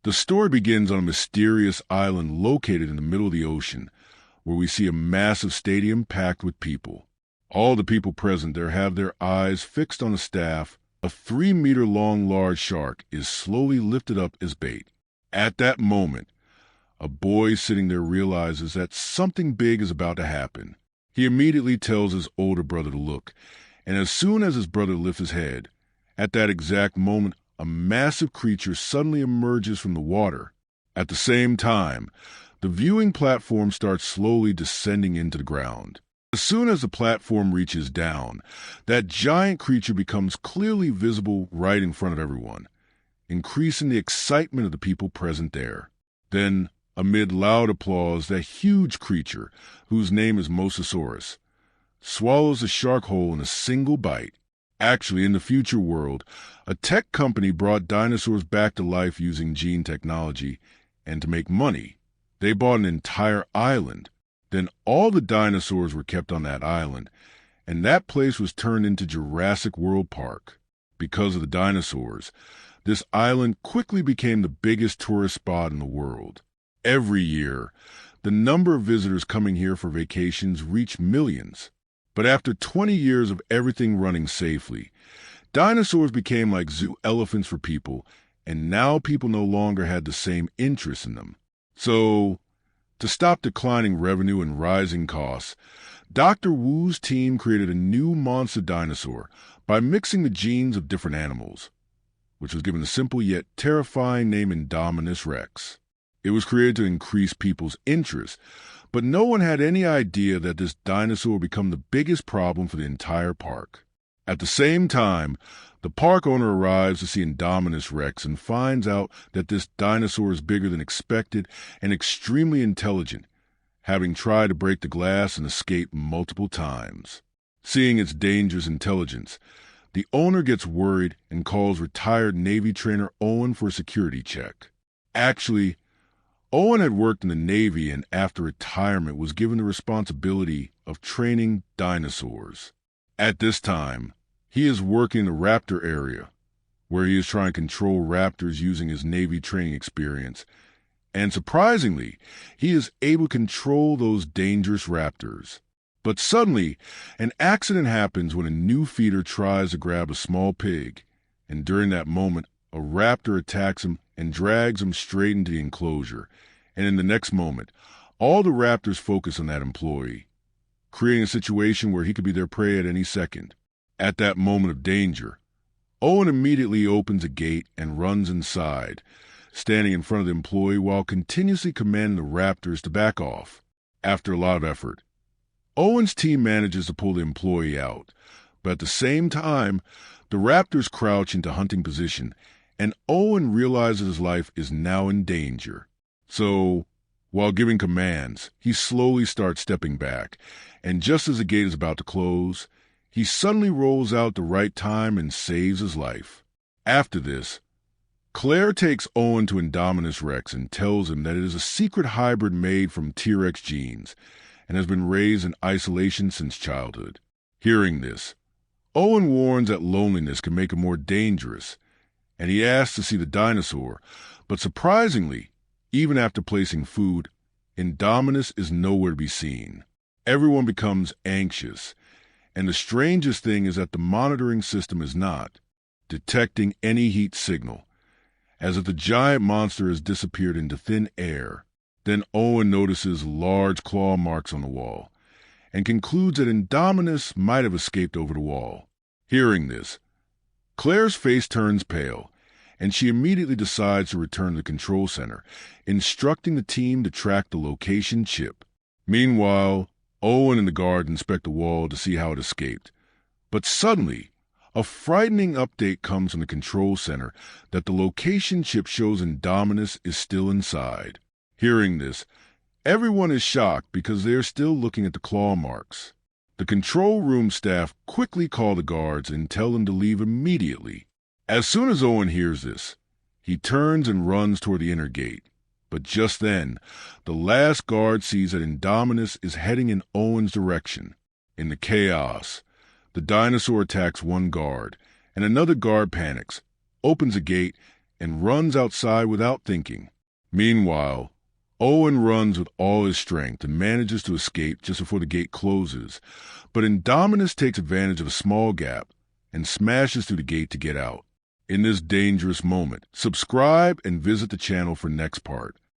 The story begins on a mysterious island located in the middle of the ocean, where we see a massive stadium packed with people. All the people present there have their eyes fixed on a staff. A 3-meter-long large shark is slowly lifted up as bait. At that moment, a boy sitting there realizes that something big is about to happen. He immediately tells his older brother to look, and as soon as his brother lifts his head, at that exact moment, a massive creature suddenly emerges from the water. At the same time, the viewing platform starts slowly descending into the ground. As soon as the platform reaches down, that giant creature becomes clearly visible right in front of everyone, increasing the excitement of the people present there. Then, amid loud applause, that huge creature, whose name is Mosasaurus, swallows the shark whole in a single bite. Actually, in the future world, a tech company brought dinosaurs back to life using gene technology, and to make money, they bought an entire island. Then all the dinosaurs were kept on that island, and that place was turned into Jurassic World Park. Because of the dinosaurs, this island quickly became the biggest tourist spot in the world. Every year, the number of visitors coming here for vacations reached millions. But after 20 years of everything running safely, dinosaurs became like zoo elephants for people, and now people no longer had the same interest in them. So, to stop declining revenue and rising costs, Dr. Wu's team created a new monster dinosaur by mixing the genes of different animals, which was given the simple yet terrifying name Indominus Rex. It was created to increase people's interest, but no one had any idea that this dinosaur would become the biggest problem for the entire park. At the same time, the park owner arrives to see Indominus Rex and finds out that this dinosaur is bigger than expected and extremely intelligent, having tried to break the glass and escape multiple times. Seeing its dangerous intelligence, the owner gets worried and calls retired Navy trainer Owen for a security check. Actually, Owen had worked in the Navy and after retirement was given the responsibility of training dinosaurs. At this time, he is working in the Raptor area, where he is trying to control raptors using his Navy training experience. And surprisingly, he is able to control those dangerous raptors. But suddenly, an accident happens when a new feeder tries to grab a small pig, and during that moment, a raptor attacks him and drags him straight into the enclosure, and in the next moment, all the raptors focus on that employee, creating a situation where he could be their prey at any second. At that moment of danger, Owen immediately opens a gate and runs inside, standing in front of the employee while continuously commanding the raptors to back off. After a lot of effort, Owen's team manages to pull the employee out, but at the same time, the raptors crouch into hunting position, and Owen realizes his life is now in danger. So, while giving commands, he slowly starts stepping back, and just as the gate is about to close, he suddenly rolls out at the right time and saves his life. After this, Claire takes Owen to Indominus Rex and tells him that it is a secret hybrid made from TRex genes and has been raised in isolation since childhood. Hearing this, Owen warns that loneliness can make him more dangerous, and he asks to see the dinosaur, but surprisingly, even after placing food, Indominus is nowhere to be seen. Everyone becomes anxious, and the strangest thing is that the monitoring system is not detecting any heat signal, as if the giant monster has disappeared into thin air. Then Owen notices large claw marks on the wall, and concludes that Indominus might have escaped over the wall. Hearing this, Claire's face turns pale, and she immediately decides to return to the control center, instructing the team to track the location chip. Meanwhile, Owen and the guard inspect the wall to see how it escaped. But suddenly, a frightening update comes from the control center that the location chip shows Indominus is still inside. Hearing this, everyone is shocked because they are still looking at the claw marks. The control room staff quickly call the guards and tell them to leave immediately. As soon as Owen hears this, he turns and runs toward the inner gate. But just then, the last guard sees that Indominus is heading in Owen's direction. In the chaos, the dinosaur attacks one guard, and another guard panics, opens a gate, and runs outside without thinking. Meanwhile, Owen runs with all his strength and manages to escape just before the gate closes, but Indominus takes advantage of a small gap and smashes through the gate to get out. In this dangerous moment, subscribe and visit the channel for next part.